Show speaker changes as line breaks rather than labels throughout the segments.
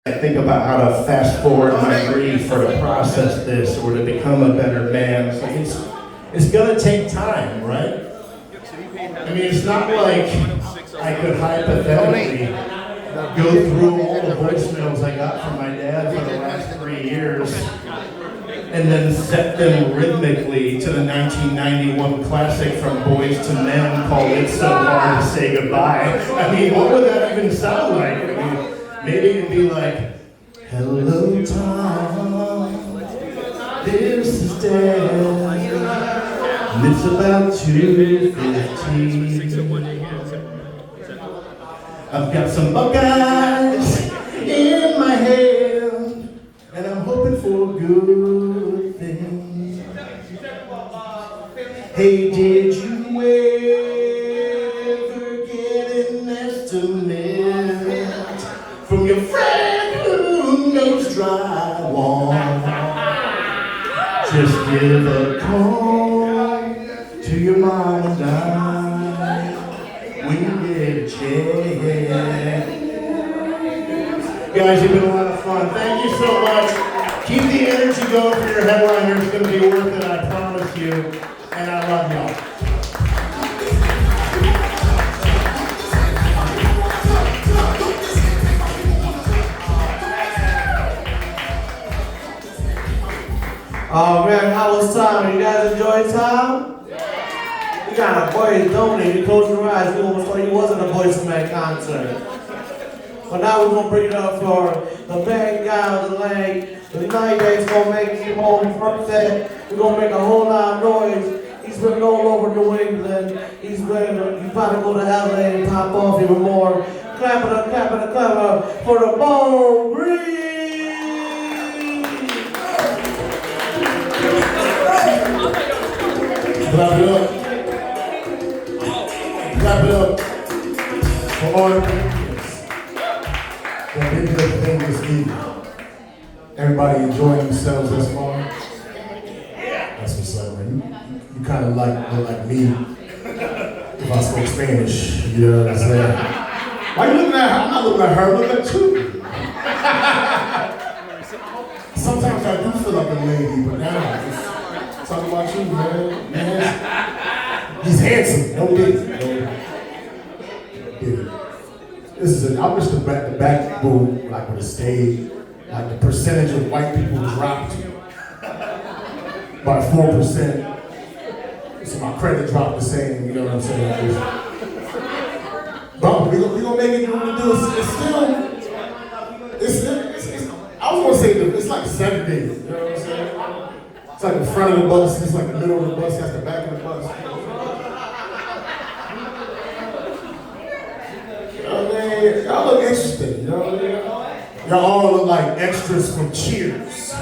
I think about how to fast forward my grief or to process this or to become a better man. It's gonna take time, right? I mean, it's not like I could hypothetically go through all the voicemails I got from my dad for the last 3 years and then set them rhythmically to the 1991 classic from Boyz II Men called It's So Hard to Say Goodbye. I mean, what would that even sound like? I mean, maybe it'd be like, hello Tom, this is Dan, and it's about 2:15. I've got some Buckeyes in my hand, and I'm hoping for good things. Hey, did you ever get an estimate from your friend who knows drywall? Just give a call to your mom and dad when you get a chance. Guys, you've been a lot of fun. Thank you so much. Keep the energy going for your headliner. It's going to be worth it, I promise you. And I love y'all.
Oh man, how was time? You guys enjoy time? You got a voice, don't you? You close your eyes, you almost thought you wasn't a Boyz II Men concert. But now we're gonna bring it up for the bad guy of the leg. The night that's gonna make you home birthday. We're gonna make a whole lot of noise. He's been all over New England. He's about to go to LA and pop off even more. Clap it up for the Bo Green!
Clap it up. Clap it up for all the Corinthians that did their thing this evening. Everybody enjoying themselves thus far? That's what's up, man. You kind of look like me if I spoke Spanish. You know what I'm saying? Why you looking at her? I'm not looking at her. I'm looking at you. Sometimes I do feel like a lady, but now it's talking about you, man. He's handsome. No dig. This is I wish the back booth, like with the stage, like the percentage of white people dropped by 4%. So my credit dropped the same, you know what I'm saying? But we gonna make it what we do. It's I was gonna say it's like segregated, you know what I'm saying? It's like the front of the bus, it's like the middle of the bus, that's the back of the bus. You know what I mean? Y'all look interesting, you know what I mean? Y'all all look like extras from Cheers.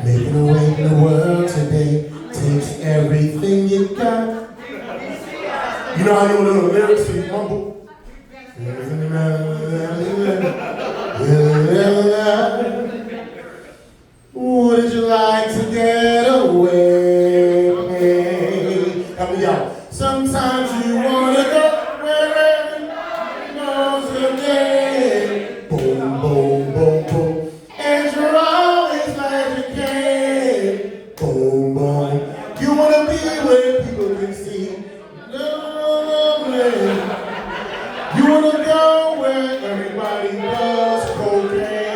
Making a way in the world today takes everything you got. You know how you know the lyrics and you mumble? Would you like to get away? Help me out. Sometimes you wanna go where everybody knows your name. Boom, boom, boom, boom. And you're always glad you came. Boom, boom. You wanna be where people can see. You wanna go where everybody does cocaine.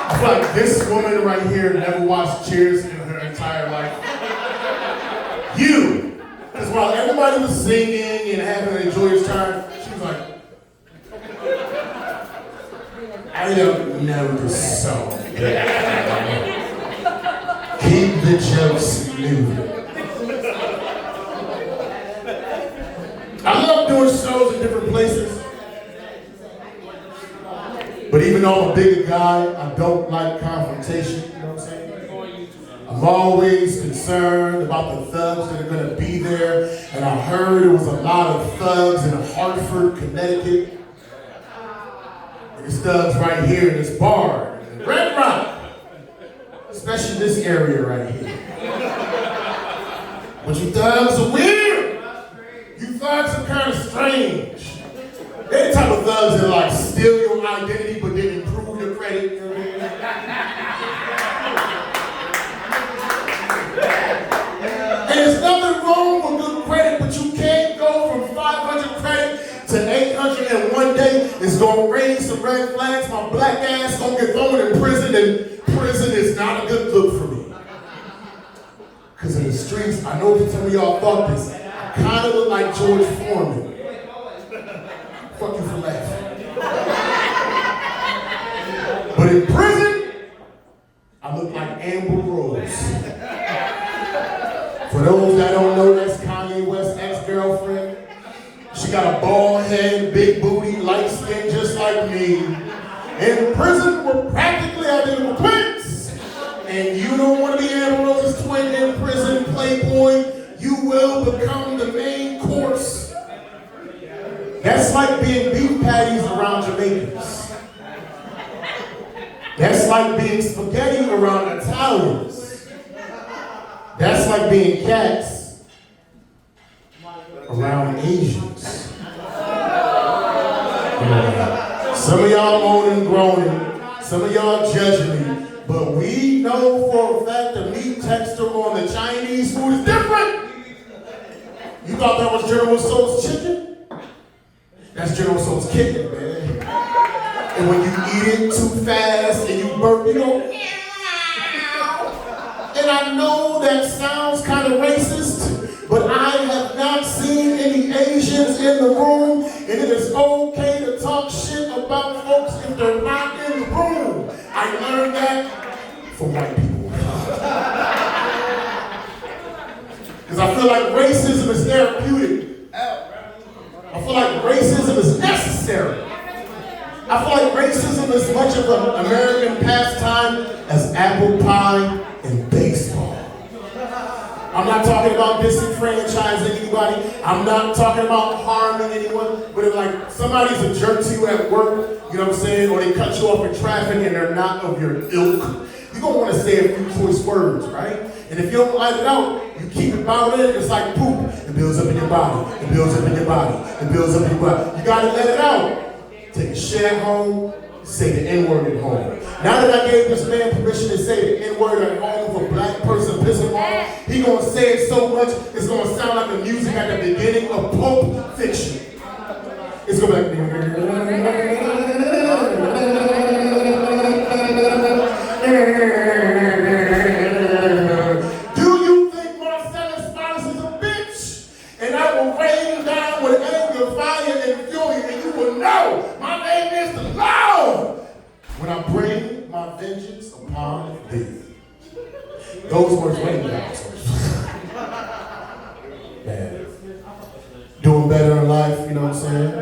I feel like this woman right here never watched Cheers in her entire life. You! Because while everybody was singing and having an joyous time, she was like, I don't know this song. Keep the jokes moving. I love doing shows in different places. But even though I'm a bigger guy, I don't like confrontation, you know what I'm saying? I'm always concerned about the thugs that are gonna be there. And I heard there was a lot of thugs in Hartford, Connecticut. There's thugs right here in this bar, in Red Rock. Especially this area right here. But you thugs are weird. thugs that like steal your identity but then improve your credit. You know what I mean? And there's nothing wrong with good credit, but you can't go from 500 credit to 800 in one day. It's gonna raise some red flags. My black ass gonna get thrown in prison, and prison is not a good look for me. Because in the streets, I know some of y'all thought this, I kind of look like George Foreman. Fuck you for laughing. But in prison, I look like Amber Rose. For those that don't know, that's Kanye West's ex-girlfriend. She got a bald head, big booty, light skin, just like me. In prison, we're practically identical twins. And you don't want to be Amber Rose's twin in prison, playboy. You will become the main course. That's like being beef patties around Jamaicans. That's like being spaghetti around Italians. That's like being cats around Asians. Some of y'all moaning and groaning, some of y'all judging me, but we know for a fact the meat texture on the Chinese food is different. You thought that was General Tso's chicken? That's General Tso's kitten, man. And when you eat it too fast and you burp, you go, and I know that sounds kind of racist, but I have not seen any Asians in the room, and it is okay to talk shit about folks if they're not in the room. I learned that from white people. Because I feel like racism is therapeutic. I feel like racism is necessary. I feel like racism is as much of an American pastime as apple pie and baseball. I'm not talking about disenfranchising anybody. I'm not talking about harming anyone. But if like somebody's a jerk to you at work, you know what I'm saying, or they cut you off in traffic and they're not of your ilk, you're gonna want to say a few choice words, right? And if you don't let it out, you keep it bottled in, it's like poop. It builds up in your body. It builds up in your body. It builds up in your body. You gotta let it out. Take a shit at home, say the N-word at home. Now that I gave this man permission to say the N-word at home for a black person piss him off, he gonna say it so much, it's gonna sound like the music at the beginning of Pulp Fiction. It's gonna be like, do you think Marcellus Wallace is a bitch? And I will rain down with anger, fire, and fury, and you will know my name is the Lord when I bring my vengeance upon thee. Those words rain down. Man. Doing better in life, you know what I'm saying?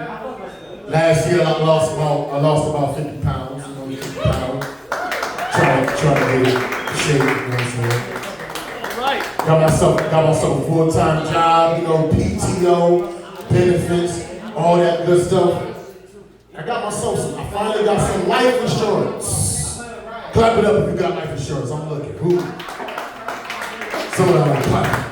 Last year I lost about 50 pounds, you know, 50 pounds. Trying to get it shape, you know what I'm saying? Got myself a full-time job, you know, PTO, benefits, all that good stuff. I finally got some life insurance. Clap it up if you got life insurance. I'm looking. Who? Some of y'all ain't clapping.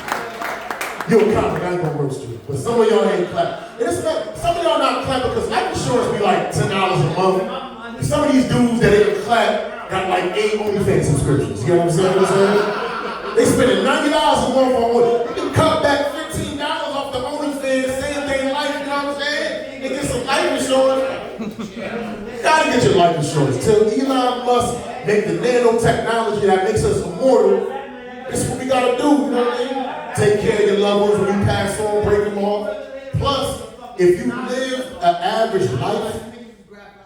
You're a comic, I ain't gonna roast you. But some of y'all ain't clapping. And some of y'all not clapping because life insurance be like $10 a month. Some of these dudes that ain't clap got like 8 OnlyFans subscriptions. You know what I'm saying? They spending $90 a month on what? You can cut back $15 off the OnlyFans, same day in life, you know what I'm saying? And get some life insurance. You gotta get your life insurance. Till Elon Musk make the nanotechnology that makes us immortal, this is what we gotta do, you know what I mean? Take care of your loved ones when you pass on, break them off. Plus, if you live an average life,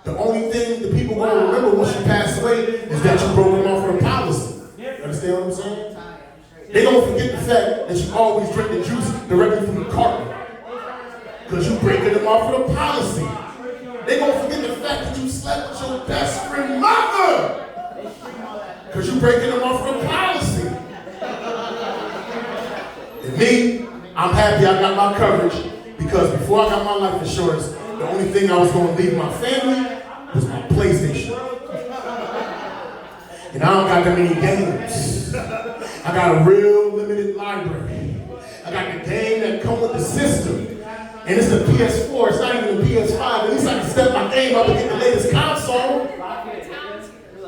the only thing the people gonna remember once you pass away is that you broke them off for a policy. You understand what I'm saying? They don't forget the fact that you always drink the juice directly from the carton. Because you breaking them off for the policy. They gonna forget the fact that you slept with your best friend mother. Because you breaking them off for the policy. And me, I'm happy I got my coverage because before I got my life insurance, the only thing I was gonna leave my family was my PlayStation. And I don't got that many games. I got a real limited library. I got the game that come with the system. And it's a PS4, it's not even a PS5. At least I can step my game up and get the latest console.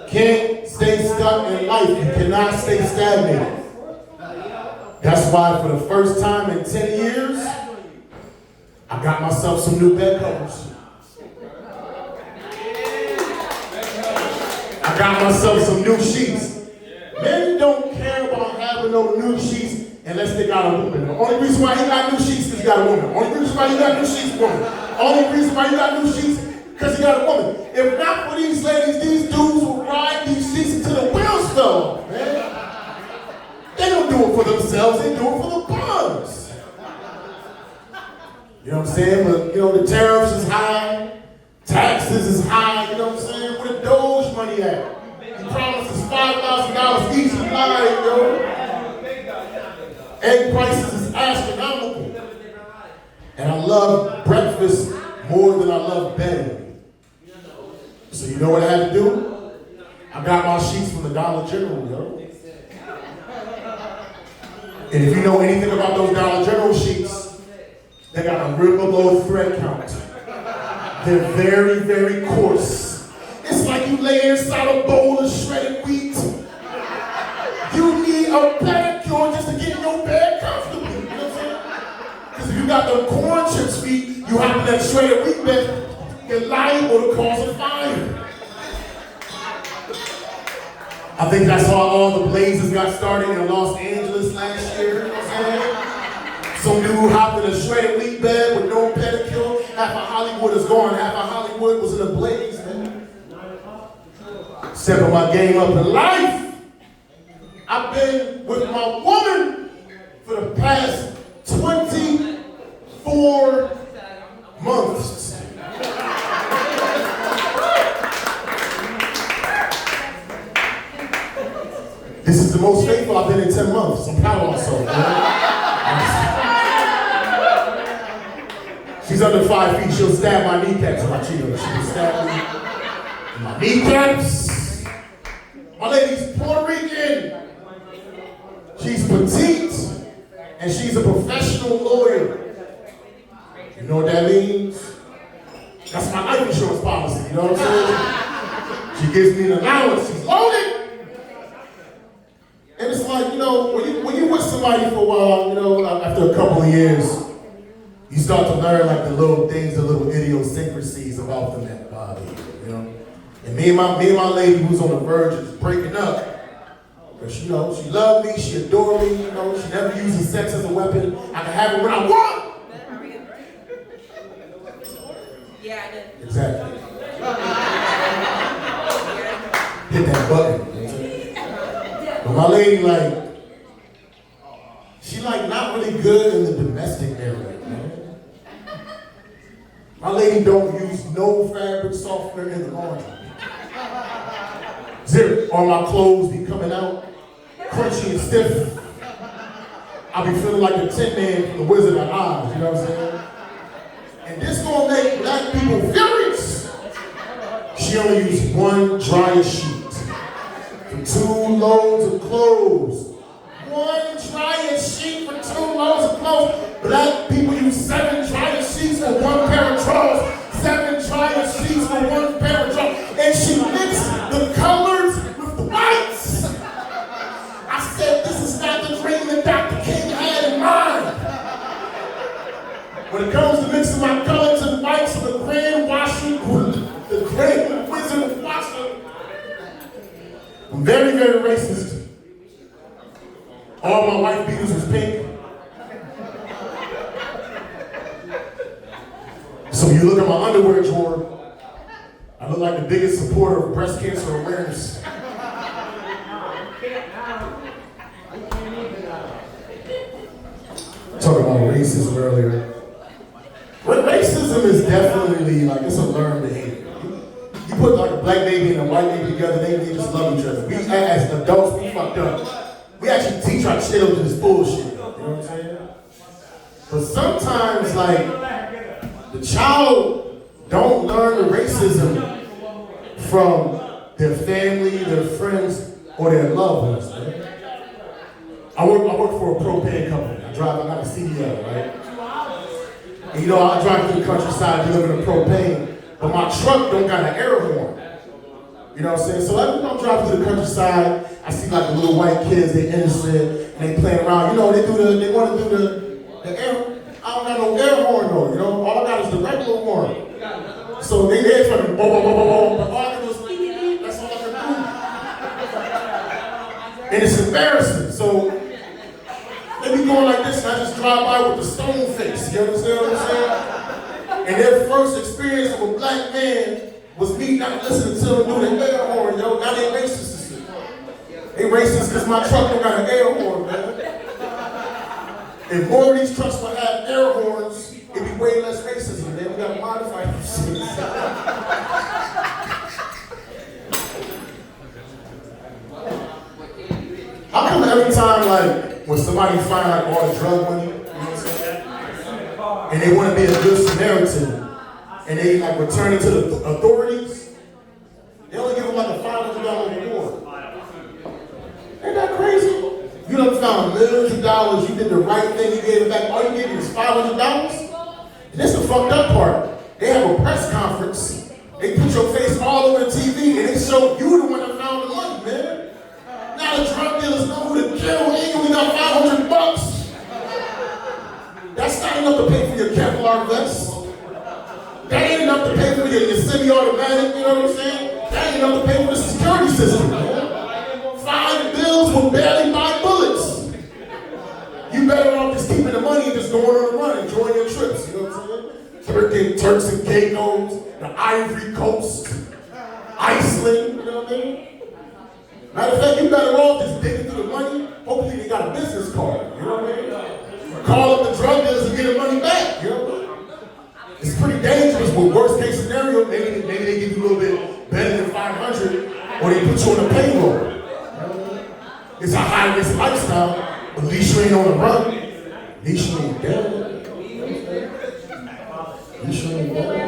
Can't stay stuck in life. You cannot stay stagnated. That's why for the first time in 10 years, I got myself some new bed covers. I got myself some new sheets. Men don't care about having no new sheets unless they got a woman. The only reason why he got new sheets is because he got a woman. The only reason why he got new sheets, woman. Only reason why he got new sheets because he got a woman. If not for these ladies, these dudes will ride these sheets until the wheels fell off, man. They don't do it for themselves, they do it for the bums. You know what I'm saying? But, you know, the tariffs is high, taxes is high, you know what I'm saying? Where the Doge money at? He promises $5,000 each line, yo. Egg prices is astronomical. And I love breakfast more than I love bed. So you know what I had to do? I got my sheets from the Dollar General, yo. And if you know anything about those Dollar General sheets, they got a real low thread count. They're very, very coarse. It's like you lay inside a bowl of shredded wheat. You need a pedicure just to get in your bed comfortably. You know what I'm saying? Because if you got the corn chips feet, you have that shredded wheat bed, you're liable to cause a fire. I think that's how all the blazes got started in Los Angeles last year. You know what I'm saying? Some dude hopped in a shredded wheat bed with no pedicure. Half of Hollywood is gone. Half of Hollywood was in a blaze, man. Stepping my game up in life. I've been with my woman for the past 24 months. This is the most faithful I've been in 10 months. I'm proud of myself, man. She's under 5 feet. She'll stab my kneecaps if I cheat on her. She'll stab me in my kneecaps. My lady's Puerto Rican. She's petite, and she's a professional lawyer. You know what that means? That's my life insurance policy, you know what I'm saying? She gives me an allowance, she's loaded. And it's like, you know, when you with somebody for a while, you know, after a couple of years, you start to learn like the little things, the little idiosyncrasies about them that bother you, you know? And me and my lady who's on the verge of breaking up, because, you know, she loved me, she adored me, you know, she never uses sex as a weapon. I can have it when I want.
Yeah, I did.
Exactly. Hit that button. You know what I'm saying? But my lady, like, she like not really good in the domestic area, man. My lady don't use no fabric softener in the laundry. Zero. All my clothes be coming out crunchy and stiff. I'll be feeling like the Tin Man from the Wizard of Oz, you know what I'm saying? And this gonna make black people furious. She only used one dryer sheet for 2 loads of clothes. One dryer sheet for 2 loads of clothes. Black people use 7 dryer sheets for 1 pair of drawers. 7 dryer sheets for 1 pair of drawers. And she mixed the colors with the whites. I said, this is not the dream that Dr. King had in mind. When it comes to mixing my colors and whites of the Grand Wizard of Washington, I'm very, very racist. All my white beaters was pink. So you look at my underwear drawer, I look like the biggest supporter of breast cancer awareness. Talking about racism earlier. But racism is definitely like, it's a learned behavior. You put like a black baby and a white baby together, they just love each other. We as adults, we fucked up. We actually teach our children this bullshit. You know what I'm saying? But sometimes, like, the child don't learn the racism from their family, their friends, or their loved ones, man. I work for a propane company. I got a CDL, right? And you know, I drive through the countryside delivering propane. A but my truck don't got an air horn. You know what I'm saying? So I'm driving through the countryside. I see like the little white kids, they innocent, and they playing around. You know, they want to do the air. I don't got no air horn though. You know, all I got is the regular horn. So they trying to boom, boom, boom, boom, but all I can do is that's all I can do. And it's embarrassing. So they be going like this, and I just drive by with the stone face. You understand what I'm saying? And their first experience of a black man was me not listening to them do the air horn, yo. Now they racist and shit. They racist because my truck don't got an air horn, man. If more of these trucks would have air horns, it'd be way less racism, man. We gotta modify these shit. How come every time, like, when somebody find out all the drug money, you know what I'm saying? And they want to be a good Samaritan, and they like return it to the authorities, they only give them like a $500 reward. Ain't that crazy? You done found millions of dollars, you did the right thing, you gave it back, all you gave me is $500? And this is the fucked up part. They have a press conference, they put your face all over the TV, and they show you the one that found the money, man. Now the drug dealers know who to kill, and you only got $500. That's not enough to pay for your Kevlar vest. That ain't enough to pay for your semi-automatic, you know what I'm saying? That ain't enough to pay for the security system, man. 5 bills will barely buy bullets. You better off just keeping the money and just going on the run, enjoying your trips, you know what I'm saying? Turks and Caicos, the Ivory Coast, Iceland, you know what I mean? Matter of fact, you better off just digging through the money. Hopefully they got a business card, you know what I mean? Call up the drug dealers and get the money back, you know? It's pretty dangerous, but worst case scenario, maybe they give you a little bit better than 500, or they put you on the payroll. It's a high risk lifestyle, but at least you ain't on the run. At least you ain't dead. At least you ain't dead.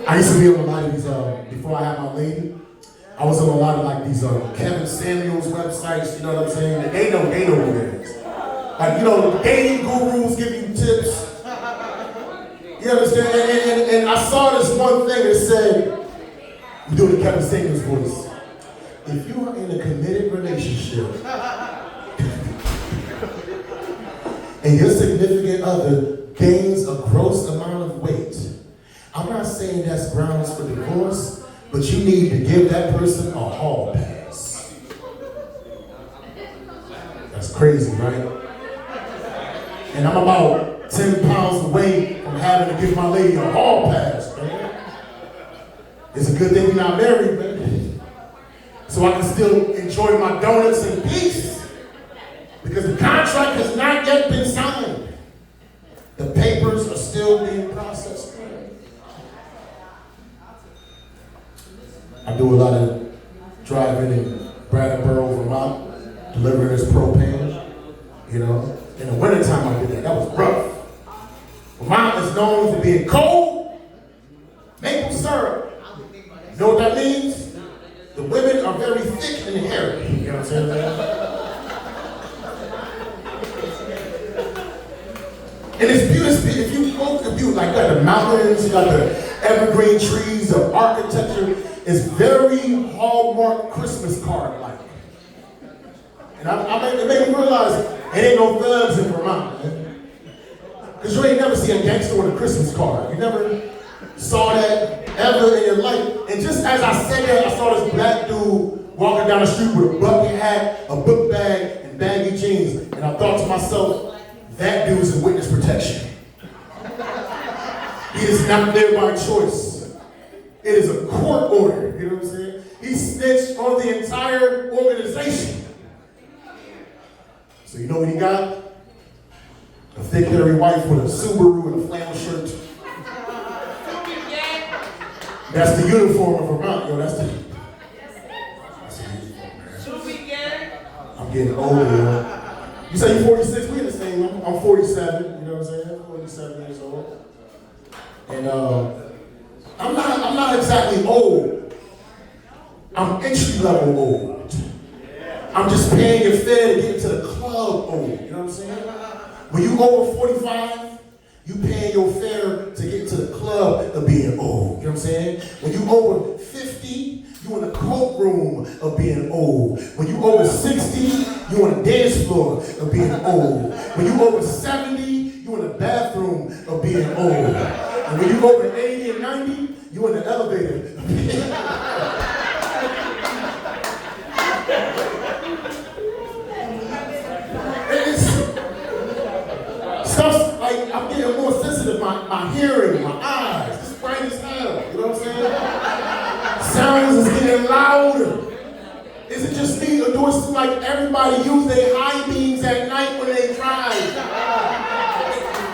I used to be on a lot of these, before I had my lady, I was on a lot of like these Kevin Samuels websites, you know what I'm saying? And they know who it is. Like, you know, the dating gurus give you tips. You understand? And I saw this one thing that said, I'm doing the Kevin Samuels voice. If you are in a committed relationship and your significant other gains a gross amount of weight, I'm not saying that's grounds for divorce, but you need to give that person a hall pass. That's crazy, right? And I'm about 10 pounds away from having to give my lady a hall pass, man. It's a good thing we're not married, man. So I can still enjoy my donuts in peace. Because the contract has not yet been signed. The papers are still being processed. I do a lot of driving in Brattleboro, Vermont, delivering this propane, you know. In the wintertime I did that. That was rough. Vermont is known for being cold, maple syrup. You know what that means? The women are very thick and hairy. You know what I'm saying? And it's beautiful. If you go to the view, like that, the mountains, you got the evergreen trees, the architecture, it's very Hallmark Christmas card-like. And it made me realize there ain't no thugs in Vermont, man. Because you ain't never seen a gangster with a Christmas card. You never saw that ever in your life. And just as I said that, I saw this black dude walking down the street with a bucket hat, a book bag, and baggy jeans. And I thought to myself, that dude's in witness protection. He is not there by choice. It is a court order, you know what I'm saying? He snitched on the entire organization. So you know what he got? A thick, hairy wife with a Subaru and a flannel shirt. That's the uniform of Vermont, yo. That's the uniform, man. I'm getting older, yo. You say you're 46, we in the same room. I'm 47, you know what I'm saying? 47 years old. And I'm not exactly old. I'm entry level old. I'm just paying your fare to get to the club old, you know what I'm saying? When you over 45, You paying your fare to get to the club of being old. You know what I'm saying? When you over 50, you in the courtroom of being old. When you over 60, you on the dance floor of being old. When you over 70, you in the bathroom of being old. And when you over 80 and 90, you in the elevator. Stuff's like, I'm getting more sensitive, my hearing, my eyes, it's bright as hell, you know what I'm saying? Sounds is getting louder. Is it just me, or do it seem like everybody use their high beams at night when they drive?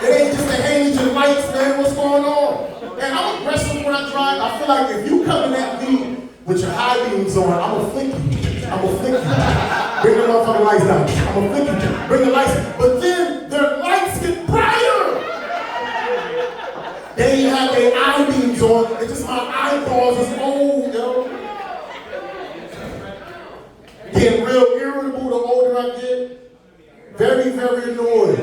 It ain't just the halogen lights, man, what's going on? And I'm aggressive when I drive. I feel like if you coming at me with your high beams on, I'm gonna flick you. I'm gonna flick you. Bring the motherfucking lights down. I'm gonna flick you. Bring the lights. But then their lights get brighter. They ain't have their eye beams on. It's just my eyeballs is old, yo. Getting real irritable the older I get. Very, very annoyed.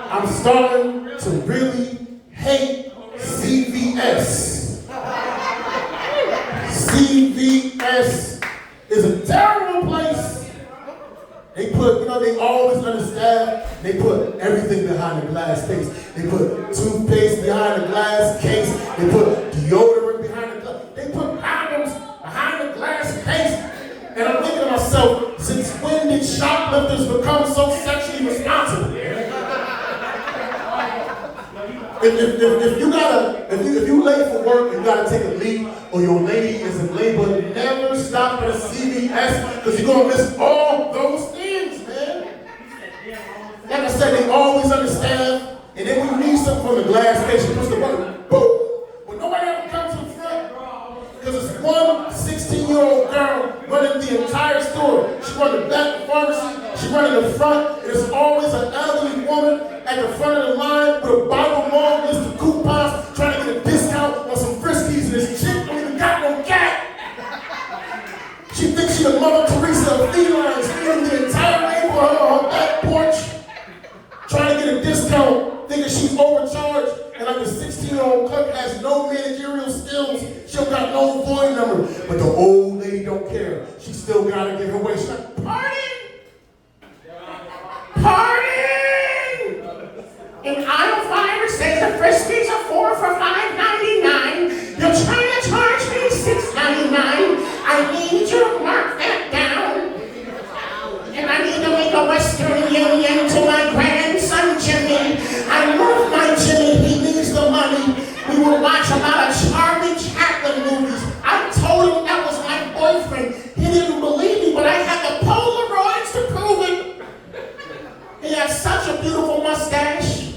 I'm starting to really hate CVS. CVS is a terrible place. They put, they always understaffed. They put everything behind the glass case. They put toothpaste behind the glass case. They put deodorant behind the glass. They put condoms behind the glass case. And I'm thinking to myself, since when did shoplifters become so sexually responsible? If you late for work and you gotta take a leave, or your lady is in labor, never stop at a CVS because you're gonna miss all those things, man. Like I said, they always understand, and then when you need something from the glass case, you push the button, boom. When nobody ever comes to the front, because it's one 16-year-old girl running the entire store. She runs the back of the pharmacy, she runs in the front, and there's always an elderly woman at the front of the line with a Bible long list of coupons trying to get a discount on some Friskies, and this chick don't even got no cat. She thinks she's the Mother Teresa of felines, feeding the entire neighborhood on her back porch, trying to get a discount, thinking she's overcharged, and like the 16-year-old clerk has no managerial skills, she don't got no phone number, but the old lady don't care. She still gotta get her way. She's like, party! Party! In aisle 5 it says the Friskies are 4 for $5.99. You're trying to charge me $6.99. I need you to mark that down. And I need to make a Western Union to my grandson Jimmy. I love my Jimmy, he needs the money. We will watch a lot of Charlie Chaplin movies. I told him that was my boyfriend. He didn't believe me, but I had the Polaroids to prove it. He has such a beautiful mustache.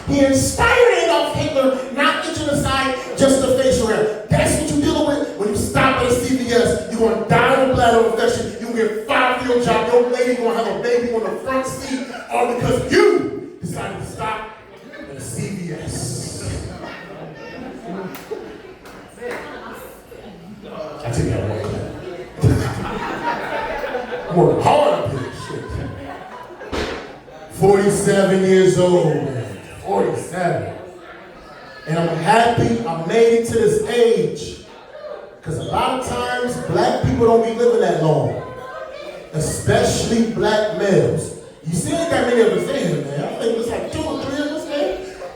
He inspired Adolf Hitler, not the genocide, just the facial hair. That's what you're dealing with when you stop at a CVS. You're going to die of a bladder infection. You're going to get fired for your job. Your lady going to have a baby on the front seat, all because you decided to stop at a CVS. I take that one clip. I'm working hard up here. Shit. 47 years old, man. 47. And I'm happy I made it to this age. Because a lot of times, black people don't be living that long. Especially black males. You see, ain't that many of us in here, man. I think there's like 2 or 3 of us, man.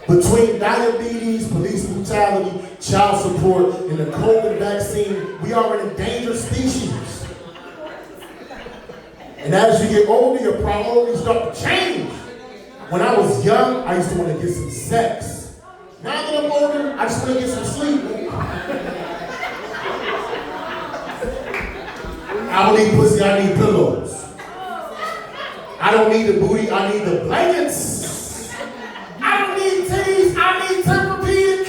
Between diabetes, police brutality, child support, and the COVID vaccine, we are an endangered species. And as you get older, your priorities start to change. When I was young, I used to want to get some sex. Now that I'm older, I just want to get some sleep. I don't need pussy, I need pillows. I don't need the booty, I need the blankets. I don't need titties, I need Tempur-Pedic.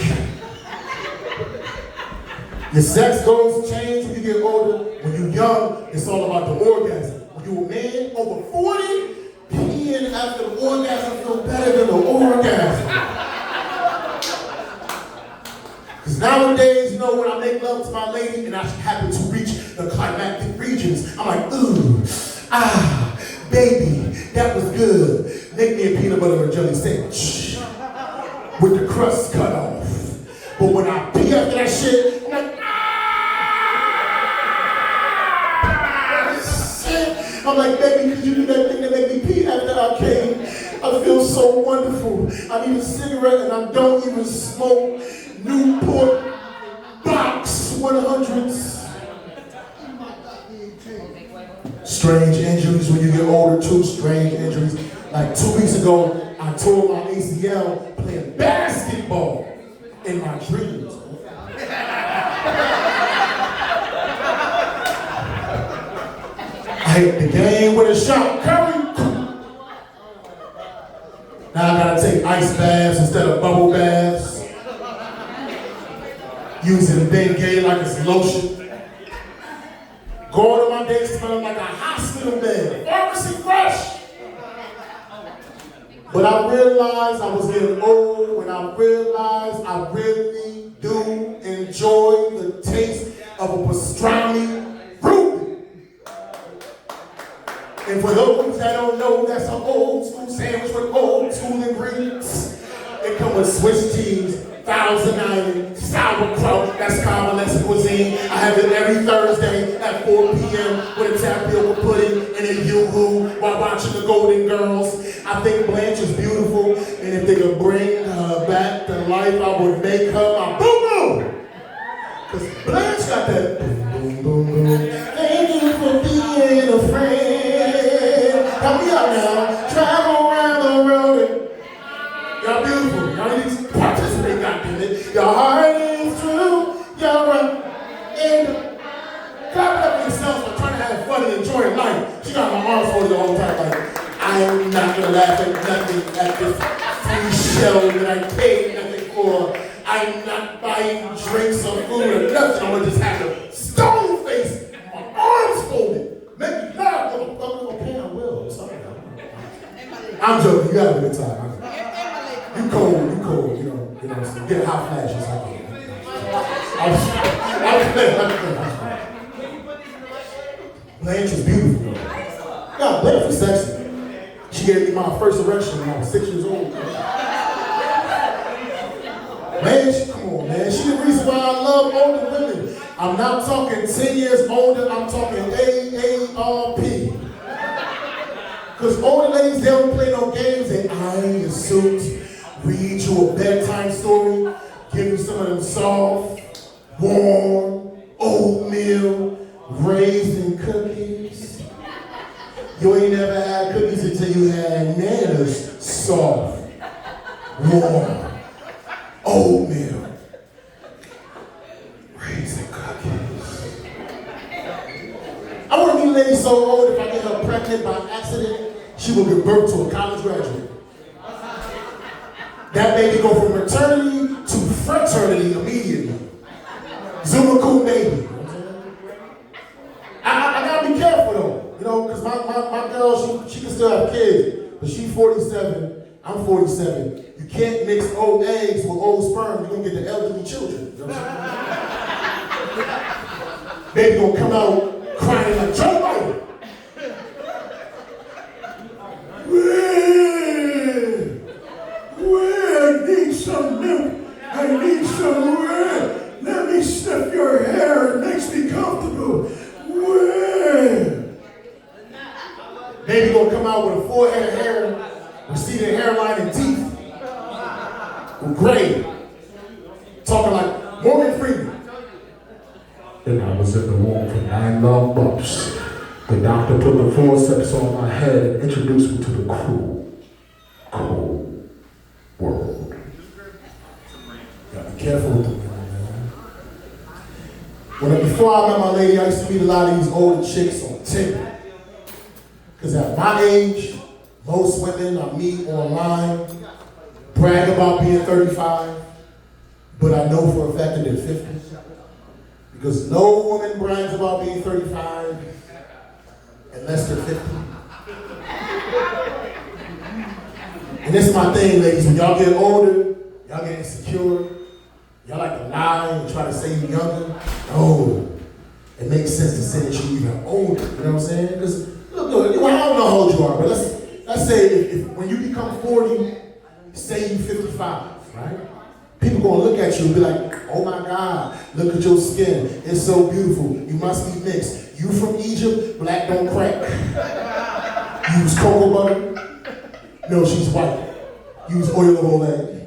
Your sex goals change when you get older. When you're young, it's all about the orgasm. When you're a man over 40, peeing after the orgasm feel better than the orgasm. Because nowadays, when I make love to my lady and I happen to reach the climactic regions, I'm like, ooh, baby, that was good. Make me a peanut butter and jelly sandwich. with the crust cut off. But when I pee after that shit, I'm like, shit. I'm like, baby, could you do that thing that made me pee after I came? I feel so wonderful. I need a cigarette and I don't even smoke Newport Box 100s. Strange injuries when you get older too, strange injuries. Like 2 weeks ago, I tore my ACL playing basketball in my dreams. I hit the game with a shot, Curry. Now I gotta take ice baths instead of bubble baths. Using Bengay like it's lotion. Going to my day smelling like a hospital bed. Pharmacy fresh. But I realized I was getting old when I realized I really do enjoy the taste of a pastrami fruit. And for those that don't know, that's an old school sandwich with old school ingredients. It comes with Swiss cheese, Thousand Island, sauerkraut, that's convalescent cuisine. I have it every Thursday at 4 p.m. with a tapioca pudding and a yoo-hoo while watching the Golden Girls. I think Blanche is beautiful, and if they could bring her back to life, I would make her my boo-boo. Because Blanche got that boom, boom, boom. Thank you for being a friend. Help me out now. Travel around the road. Y'all beautiful. Y'all need to participate, goddammit. Your heart is true. You're right. And clap it up for yourself for trying to have fun and enjoy life. She got my arms folded the whole time. Like, I'm not gonna laugh at nothing at this free show that I paid nothing for. I'm not buying drinks or food or nothing. I'm gonna just have a stone face, my arms folded. Make me laugh, motherfucker. Okay, I will. Sorry. I'm joking. You have a good time. You cold, you know, so get hot flashes. I'm Blanche is beautiful. Yeah, Blanche was sexy. She gave me my first erection when I was 6 years old. Man, come on, man. She's the reason why I love older women. I'm not talking 10 years older, I'm talking AARP. Because older ladies, they don't play no games. They iron your suits, read you a bedtime story, give you some of them soft, warm, oatmeal, raisin cookies. You ain't never had cookies until you had Nana's soft, warm, oatmeal, raisin cookies. I want to meet a lady so old, if I get her pregnant by accident, she will give birth to a college graduate. That baby go from maternity to fraternity immediately. Zuma cool baby. I gotta be careful though, because my girl, she can still have kids, but she's 47, I'm 47. You can't mix old eggs with old sperm, you're gonna get the elderly children. You know what I'm saying? Baby gonna come out crying like Joe Biden. I need some milk. I need some red. Let me sniff your hair. It makes me comfortable. Baby gonna come out with a forehead of hair, receding hairline and teeth. Gray. Talking like Morgan Freeman.
Then I was in the womb for 9 long months. The doctor put the forceps on my head and introduced me to the cruel, cold world.
Gotta be careful with them, man. Before I met my lady, I used to meet a lot of these older chicks on Tinder. Because at my age, most women I meet online brag about being 35, but I know for a fact that they're 50. Because no woman brags about being 35 unless they're 50. And this is my thing, ladies. When y'all get older, y'all get insecure, y'all like to lie and try to say you're younger. No, it makes sense to say that you're even older. You know what I'm saying? Because look, I don't know how old you are, but let's say if when you become 40, say you're 55. right? People gonna look at you and be like, oh my God, look at your skin. It's so beautiful. You must be mixed. You from Egypt, black don't crack. Use cocoa butter. No, she's white. Use oil of Olay.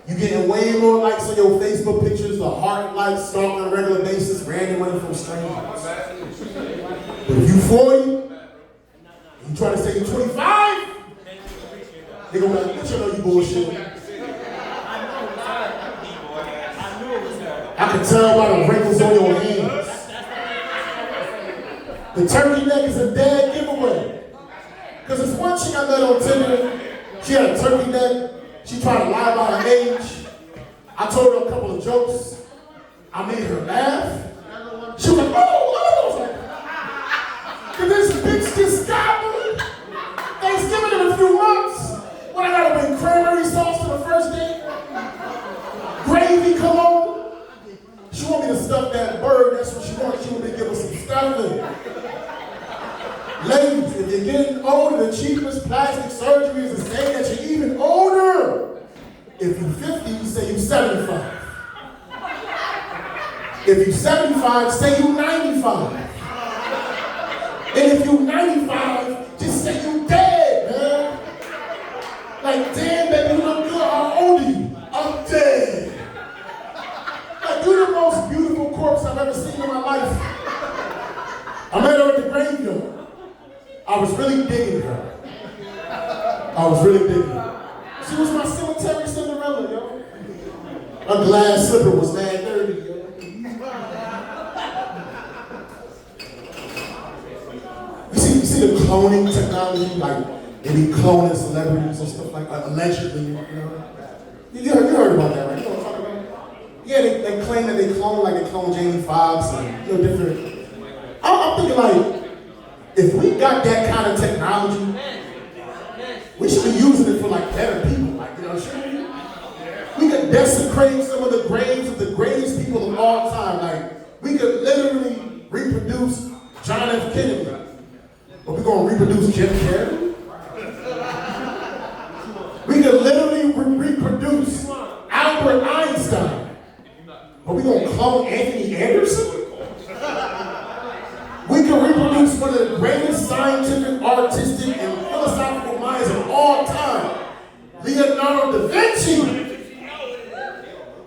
You getting way more likes on your Facebook pictures, the heart likes, stalk on a regular basis, random money from strangers. But if you 40, you try to say you're 25, they gonna be like, bitch, I know you bullshit. I can tell by the wrinkles on your hands. The turkey neck is a dead giveaway. Because it's one chick I met on Tinder. She had a turkey neck. She tried to lie about her age. I told her a couple of jokes. I made her laugh. She was like, oh, I was like, cause this bitch just got me. Thanksgiving in a few months. When I gotta bring cranberry sauce to the first date. Gravy, come on. She want me to stuff that bird. That's what she wants. She want me to give her some stuffing. Ladies, if you're getting older, the cheapest plastic surgery is to say that you're even older. If you're 50, you say you're 75. If you're 75, say you're 95. And if you're 95, just say you're dead, man. Like, damn, baby, you look good. How old are you? I'm dead. Like, you're the most beautiful corpse I've ever seen in my life. I met her at the graveyard. I was really digging her. I was really digging her. She was my cemetery Cinderella, yo. A glass slipper was mad dirty, yo. You see the cloning technology? Like, they be cloning celebrities and stuff like that, allegedly, you know? You heard about that, right? You know what I'm talking about? Yeah, they claim that they clone Jamie Foxx and, different. I'm thinking like, if we got that kind of technology, we should be using it for like better people, like, we could desecrate some of the graves of the greatest people of all time. Like, we could literally reproduce John F. Kennedy, but we're gonna reproduce Jim Carrey. We could literally reproduce Albert Einstein, but we're gonna clone Anthony Anderson. We can reproduce one of the greatest scientific, artistic, and philosophical minds of all time, Leonardo da Vinci.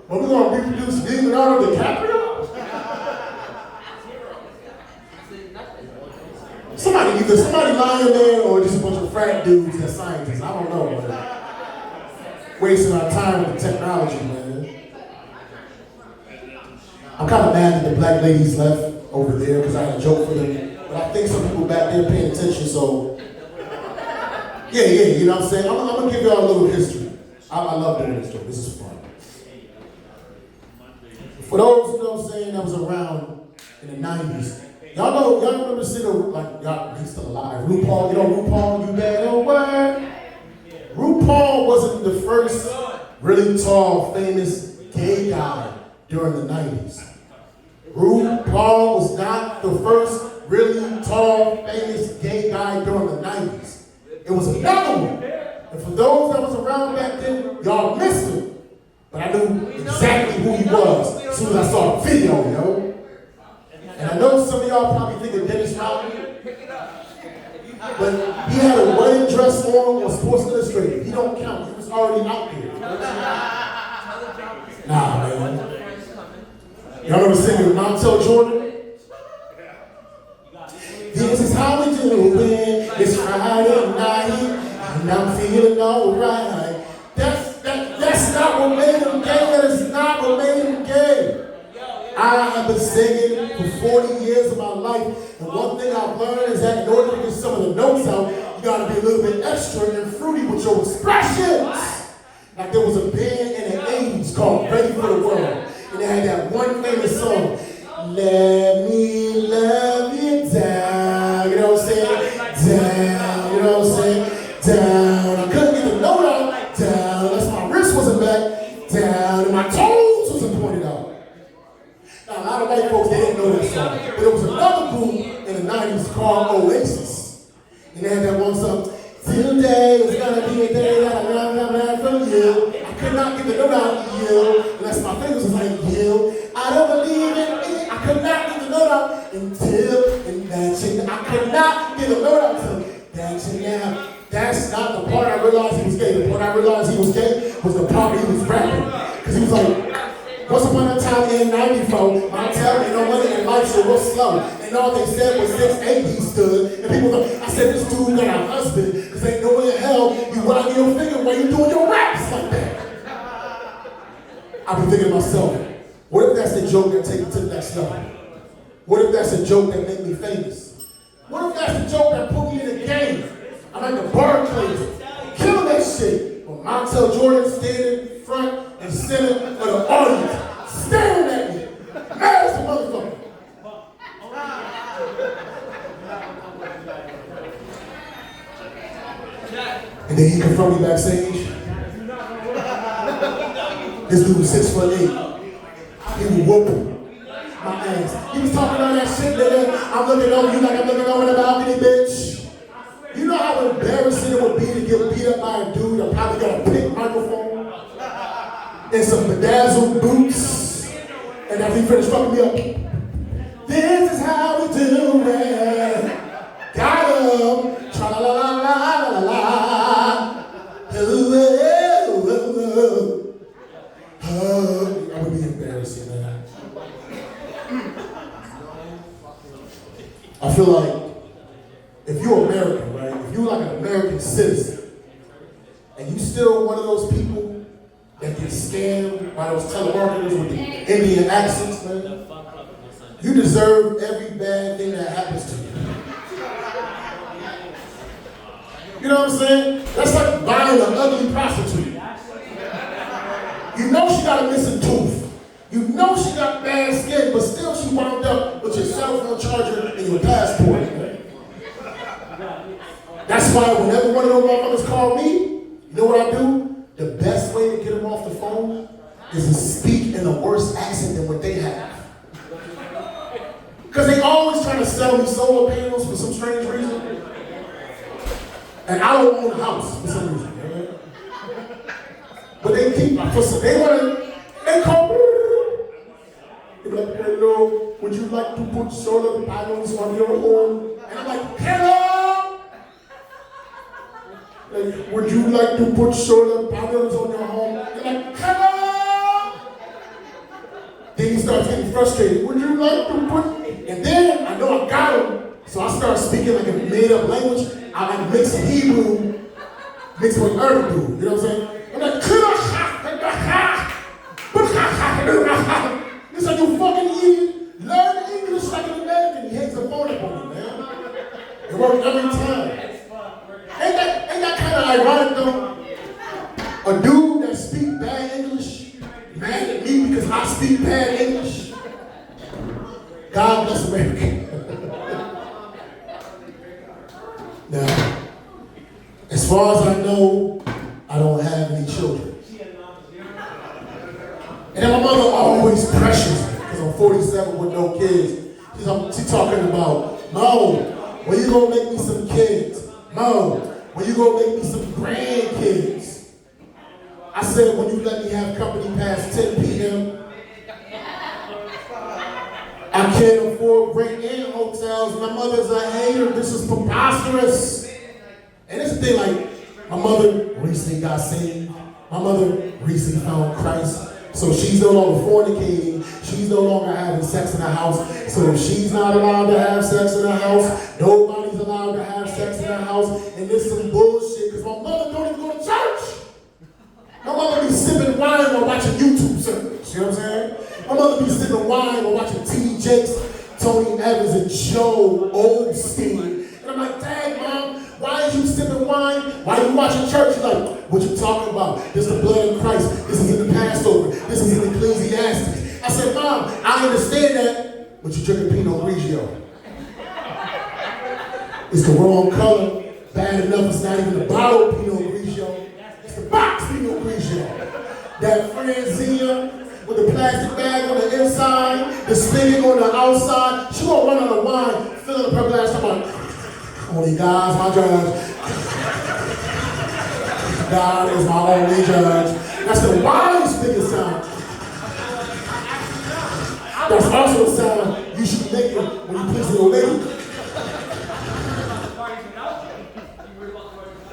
But we're going to reproduce Leonardo DiCaprio? Either somebody lying there or just a bunch of frat dudes that's scientists. I don't know, but wasting our time with the technology, man. I'm kind of mad that the black ladies left over there because I had a joke for them. But I think some people back there paying attention, so yeah, you know what I'm saying? I'm gonna give y'all a little history. I love doing this joke. This is fun. For those who know what I'm saying that was around in the 90s, y'all remember the singer, like, y'all, he's still alive. RuPaul, you know RuPaul, you better work. RuPaul wasn't the first really tall, famous gay guy during the 90s. RuPaul was not the first really tall, famous gay guy during the 90s. It was another one. And for those that was around back then, y'all missed him. But I knew exactly who he was as soon as I saw the video, yo. And I know some of y'all probably think of Dennis Rodman, but he had a wedding dress on Sports Illustrated. He don't count. He was already out there. Nah, man. Y'all remember singing Montel Jordan? This is how we do it. It's Friday night, and I'm feeling alright. That's not what made him gay. That is not what made him gay. I have been singing for 40 years of my life, and one thing I've learned is that in order to get some of the notes out, you gotta be a little bit extra and fruity with your expressions. Like there was a band in the 80s called Ready for the World, and they had that one famous song, Let Me Love You Down, you know what I'm saying? Down, you know what I'm saying? Down. I couldn't get the note out, down, unless my wrist wasn't back, down, and my toes wasn't pointed out. Now, a lot of white folks, they didn't know that song, but there was another group in the 90s called Oasis, and they had that one song, Today is gonna be a day that I'm not from you. I could not get the note out, you. Unless my fingers was like, you. I don't believe in it. I could not get the note out until in that you. I could not get the note out until that you now. That's not the part I realized he was gay. The part I realized he was gay was the part he was rapping. Because he was like, once upon a time in 94, my tell me no money and life shit was slow. And all they said was 6'8" he stood. And people thought, I said, this dude got a husband. Because ain't no way in hell you wagging your finger while you doing your raps like that. I be thinking to myself, what if that's the joke that take it to the next level? What if that's a joke that made me famous? What if that's the joke that put me in the game? I'm like the Barclays, killing that shit. But Montel Jordan standing front and center of the audience, staring at me, mad as a motherfucker. And then he confronted me backstage. This dude was 6'8". He was whooping my ass. He was talking all that shit, nigga. I'm looking over you like I'm looking over the balcony, bitch. You know how embarrassing it would be to get beat up by a dude that probably got a pink microphone and some bedazzled boots, and after he finished fucking me up, this is how we do it. Got him. Tra la la la la la la. That would be embarrassing, man. I feel like if you're American, right? If you're like an American citizen, and you still one of those people that get scammed by those telemarketers with the Indian accents, man, you deserve every bad thing that happens to you. You know what I'm saying? That's like buying an ugly prostitute. You know she got a missing tooth. You know she got bad skin, but still she wound up with your cell phone charger and your passport. Man. That's why whenever one of those motherfuckers call me, you know what I do? The best way to get them off the phone is to speak in a worse accent than what they have. Because they always trying to sell me solar panels for some strange reason. And I don't own a house for some reason. Right? But they keep, they call me. They're like, hello, would you like to put solar panels on your home? And I'm like, hello? Like, would you like to put solar panels on your home? They're like, hello? Then he starts getting frustrated. Would you like to put, and then I know I got him, so I start speaking like a made-up language. I like mix Hebrew, mixed with Urdu, you know what I'm saying? I'm like, this like you fucking idiot. Learn English like an American. He hangs the phone up on me, man. It works every time. Ain't that kind of ironic though? A dude that speaks bad English mad at me because I speak bad English. God bless America. Now, as far as I know, I don't have any children. And then my mother always pressures me because I'm 47 with no kids. She's talking about, Mo, when you gonna make me some kids? Mo, when you gonna make me some grandkids? I said, when you let me have company past 10 p.m. I can't afford break-in hotels. My mother's a hater. This is preposterous. And it's the thing, like, my mother recently got saved. My mother recently found Christ. So she's no longer fornicating. She's no longer having sex in the house. So if she's not allowed to have sex in the house, nobody's allowed to have sex in the house. And this is some bullshit, because my mother don't even go to church. My mother be sipping wine while watching YouTube service. You know what I'm saying? My mother be sipping wine while watching T.D. Jakes, Tony Evans, and Joe Osteen. And I'm like, dang, Mom, why is you sipping wine? Why are you watching church? She's like, what you talking about? This is the blood of Christ. This is in the Passover. This is in Ecclesiastes. I said, Mom, I understand that, but you're drinking Pinot Grigio. It's the wrong color. Bad enough, it's not even the bottle of Pinot Grigio. It's the box Pinot Grigio. That Franzia with the plastic bag on the inside, the spinning on the outside. She gonna run out of wine, fill up her glass, I'm like, only God's my judge. God is my only judge. That's the a wise speaking sound. That's also a sound you should be making when you please your lady.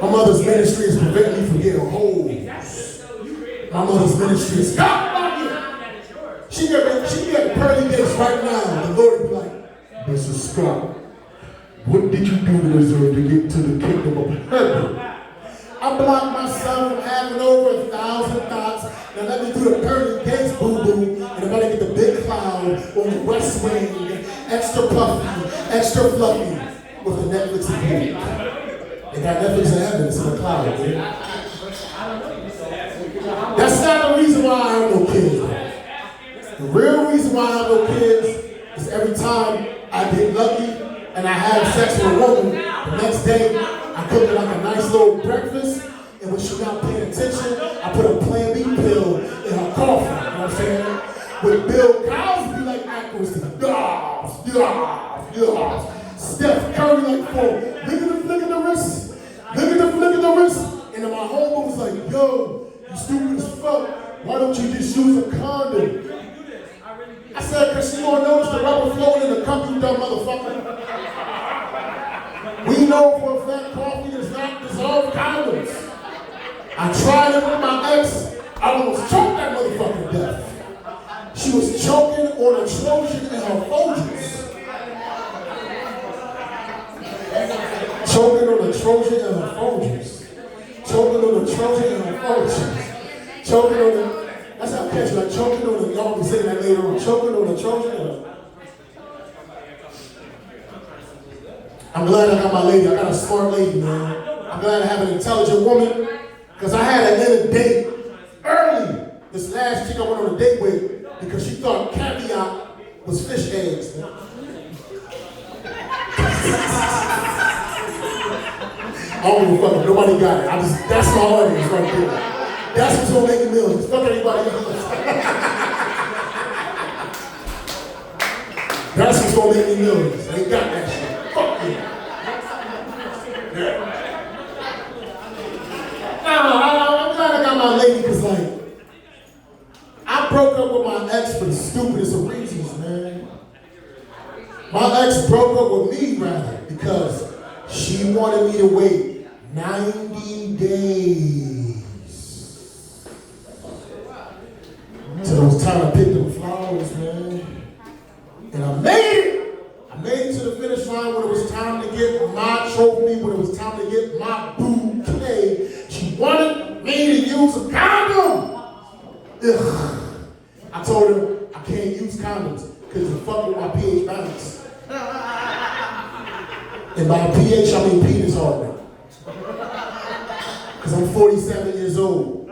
My mother's ministry is preventing me from getting hoes. My mother's ministry is She get pearly gates right now. The Lord will be like,
Mrs. Scott, what did you do to deserve to get to the kingdom of heaven?
I blocked myself from having over 1,000 thoughts. Now let me do the pearly gates, boo-boo. And I'm gonna get the big cloud on the west wing, extra puffy, extra fluffy, with the Netflix appeal. They got Netflix in heaven, it's in the cloud, dude. That's not the reason why I have no kids, man. The real reason why I have no kids is every time I get lucky and I have sex with a woman, the next day I cook her like a nice little breakfast, and when she's not paying attention, I put a Plan B pill in her coffee, you know what I'm saying? With Bill Cosby like accuracy, Steph Curry like four. Look at the flick of the wrist. Look at the flick of the wrist. And then my homeboy was like, yo, you stupid as fuck. Why don't you just use a condom? I said, because she gonna notice the rubber flowing in the cup, you dumb motherfucker. We know for a fact coffee does not dissolve condoms. I tried it with my ex. I almost choked that motherfucker to death. She was choking on a Trojan in her Folgers. Choking on a Trojan and her Folgers. Choking on a Trojan and her Folgers. Choking on the, that's how I catch you, like choking on the, y'all be saying that later on. Choking on a Trojan and her. I'm glad I got my lady. I got a smart lady, man. I'm glad I have an intelligent woman. Because I had to end a date early. This last chick I went on a date with because she thought caviar was fish eggs, man. I don't give a fuck if nobody got it. That's my audience right there. That's what's gonna make me millions. Fuck everybody else. That's what's gonna make me millions. They got that shit. Fuck you. Yeah. I'm glad I got my lady because, like, I broke up with my ex for the stupidest of reasons, man. My ex broke up with me, rather, because she wanted me to wait 90 days till it was time to pick them flowers, man. And I made it. I made it to the finish line when it was time to get my trophy, when it was time to get my bouquet. She wanted me to use a condom. Ugh. I told her I can't use condoms because it's fucking with my pH balance. And by pH, I mean penis hardly. Because I'm 47 years old.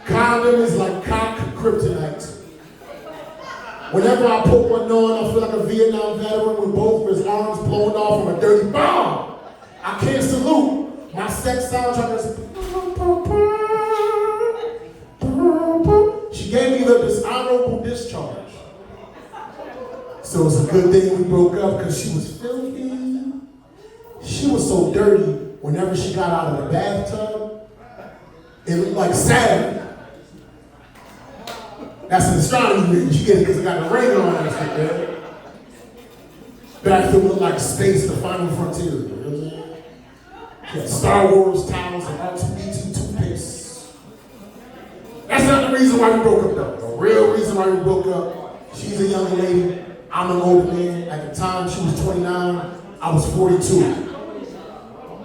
Condom is like cock kryptonite. Whenever I put one on, I feel like a Vietnam veteran with both of his arms blown off from a dirty bomb. I can't salute. My sex soundtrack is... She gave me the dishonorable discharge. So it's a good thing we broke up because she was filthy. She was so dirty, whenever she got out of the bathtub, it looked like Saturn. That's an astronomy ring. You get it because it got the ring on it, man. Bathroom looked like space, the final frontier. You know what I'm saying? She had Star Wars towels and R2D2 toothpaste. That's not the reason why we broke up, though. The real reason why we broke up, she's a young lady, I'm an older man. At the time, she was 29, I was 42.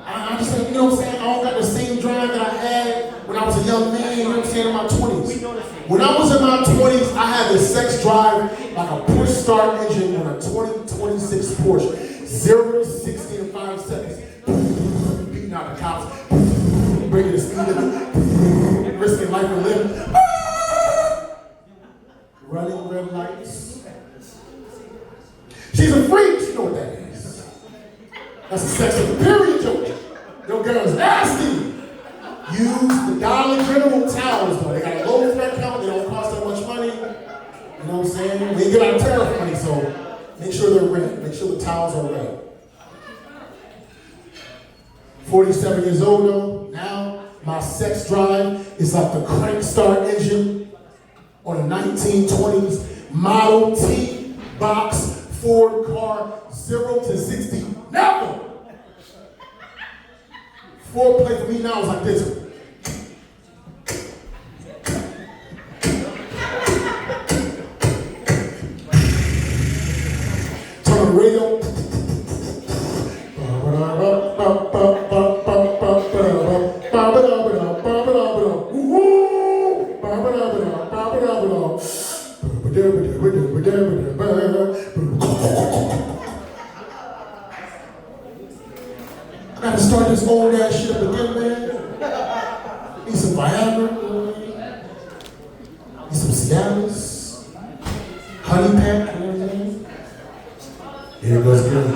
I'm just saying, you know what I'm saying? I don't got the same drive that I had when I was a young man, you know what I'm saying, in my 20s. When I was in my 20s, I had the sex drive like a push start engine on a 2026 Porsche. 0 to 60 in 5 seconds. Beating out the cops. Breaking the speed limit. Risking life and limb. Running red lights. She's a freak. You know what that is. That's a sex of the period joke. Your girl's nasty. Use the Dollar General towels, though. They got a low threat count. They don't cost that much money. You know what I'm saying? They get out tariff money, so make sure they're red. Make sure the towels are red. 47 years old, though. Now, My sex drive is like the crank start engine on a 1920s Model T box Ford car, 0 to 60, never. Foreplay for me now is like this. Turn on the radio. I gotta start this old ass shit up again, man. Need some Viagra, need some Cialis, honey pack, you know what I'm saying? Here it goes again.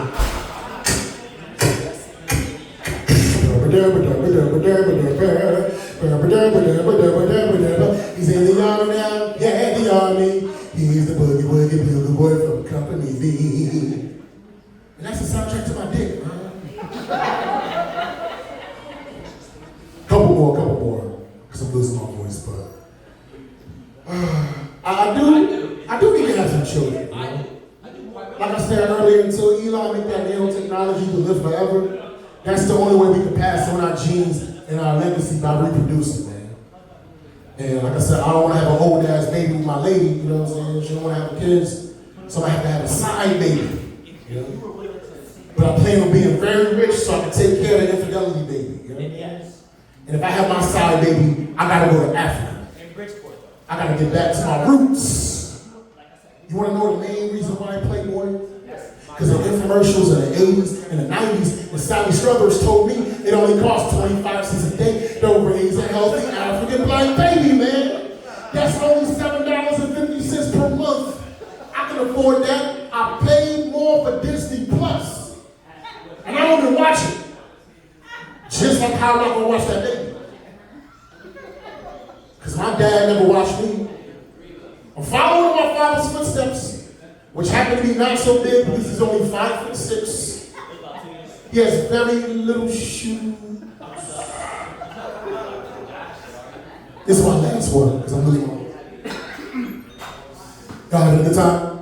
He's in the army now, yeah, the army. He's the boogie woogie bugle boy from Company V. And that's the soundtrack to my dick, man. Couple more, because I'm losing my voice, but I do need to have some children, you know? Like I said earlier, until Elon make that nanotechnology to live forever, that's the only way we can pass on our genes and our legacy by reproducing, man. And like I said, I don't want to have an old ass baby with my lady, you know what I'm saying? She don't want to have kids, so I have to have a side baby, you know? But I plan on being very rich so I can take care of the infidelity baby, you know? And if I have my side baby, I gotta go to Africa. I gotta get back to my roots. You wanna know the main reason why I Playboy? Because the infomercials in the 80s and the 90s, and Sally Struthers told me it only costs 25 cents a day to raise a healthy African black baby, man. That's only $7.50 per month. I can afford that. I paid more for Disney Plus. And I don't even watch it. Just like how I'm not gonna watch that baby. Because my dad never watched me. I'm following in my father's footsteps, which happen to be not so big because he's only 5'6". He has very little shoes. This is my last one, because I'm losing my voice. Y'all having a good time?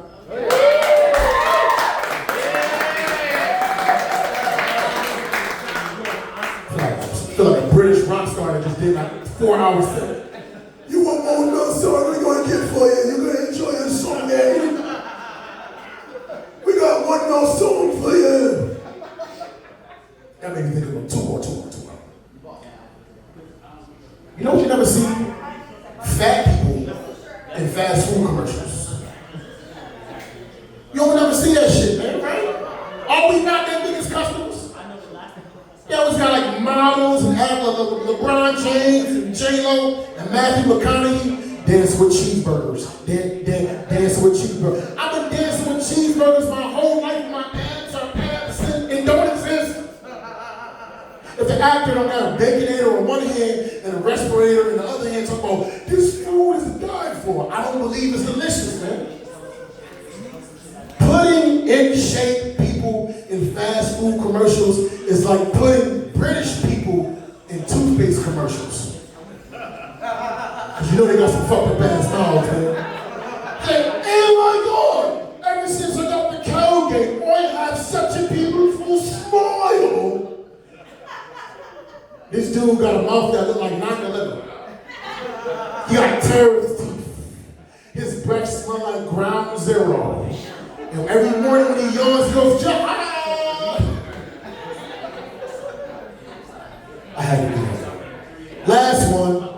I feel like a British rock star that just did like 4 hours set. You want more love song? We're gonna get for you. You're gonna enjoy this song, man. We got one more song for you. That made me think of two more. You know what you never see? Fat people in fast food commercials. You don't never see that shit, man, right? Are we not their biggest customers? They always got like models and LeBron James and J-Lo and Matthew McConaughey dance with cheeseburgers. Dance with cheeseburgers. I've been dancing with cheeseburgers my whole life. My abs are absent and don't exist. If the actor don't have a Baconator on one hand and a respirator in the other hand, talking about this food is to die for. I don't believe it's delicious, man. Putting in shape people in fast food commercials is like putting British people in toothpaste commercials. Cause you know they got some fucking ass mouths, man. Hey, oh my God! Ever since I got the Colgate, boy, I have such a beautiful smile. This dude got a mouth that looked like 9/11. He got terrorist teeth. His breath smelled like ground zero. And every morning when he yawns, he goes, "Jump!" I had to do that. Last one.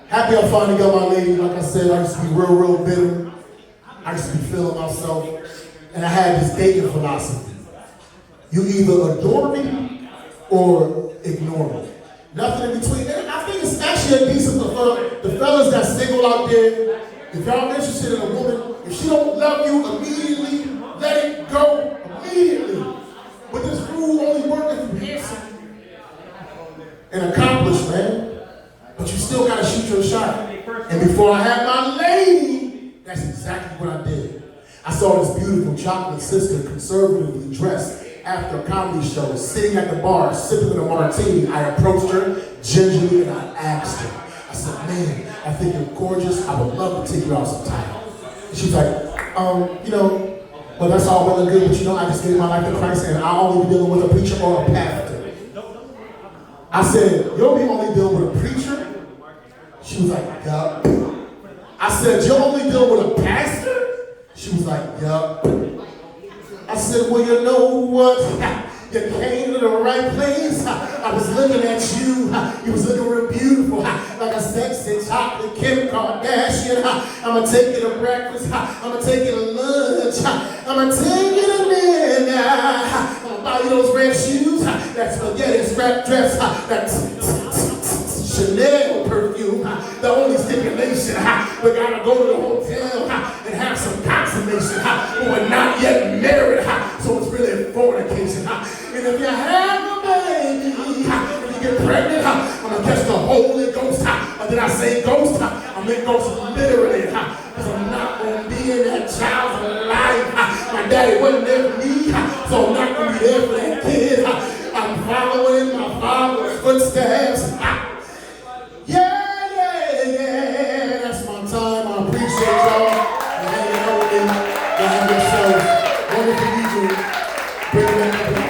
Happy I finally got my lady. Like I said, I used to be real bitter. I used to be feeling myself. And I had this dating philosophy. You either adore me or ignore me. Nothing in between. And I think it's actually a decent for the fellas that single out there. If y'all interested in a woman, if she don't love you immediately, let it go immediately. But this rule only works if you're handsome and accomplished, man. But you still gotta shoot your shot. And before I had my lady, that's exactly what I did. I saw this beautiful chocolate sister conservatively dressed after a comedy show, sitting at the bar, sipping a martini. I approached her, gingerly, and I asked her, I said, man, I think you're gorgeous. I would love to take you out sometime. And she was like, you know, well, that's all well and good, but you know, I just gave my life to Christ and I'll only be dealing with a preacher or a pastor. I said, you'll be only dealing with a preacher? She was like, yup. I said, you're only dealing with a pastor? She was like, yup. I said, well, you know what? You came to the right place. I was looking at you. You was looking real beautiful. Like a sexy chocolate Kim Kardashian. I'ma take you to breakfast. I'ma take you to lunch. I'ma take you to dinner. I'ma buy you those red shoes. That spaghetti strap dress. That Chanel perfume. The only stipulation, we gotta go to the hotel and have some consummation. We're not yet married, so it's really a fornication. And if you have a baby, if you get pregnant, I'm gonna catch the Holy Ghost. Or did I say ghost? I meant ghost literally, because I'm not gonna be in that child's life. My daddy wasn't there for me, so I'm not gonna be there for that kid. I'm following my father's footsteps. Yeah, that's my time. I appreciate y'all. And hanging out with me. Y'all have yourselves a wonderful evening. Bring it back up.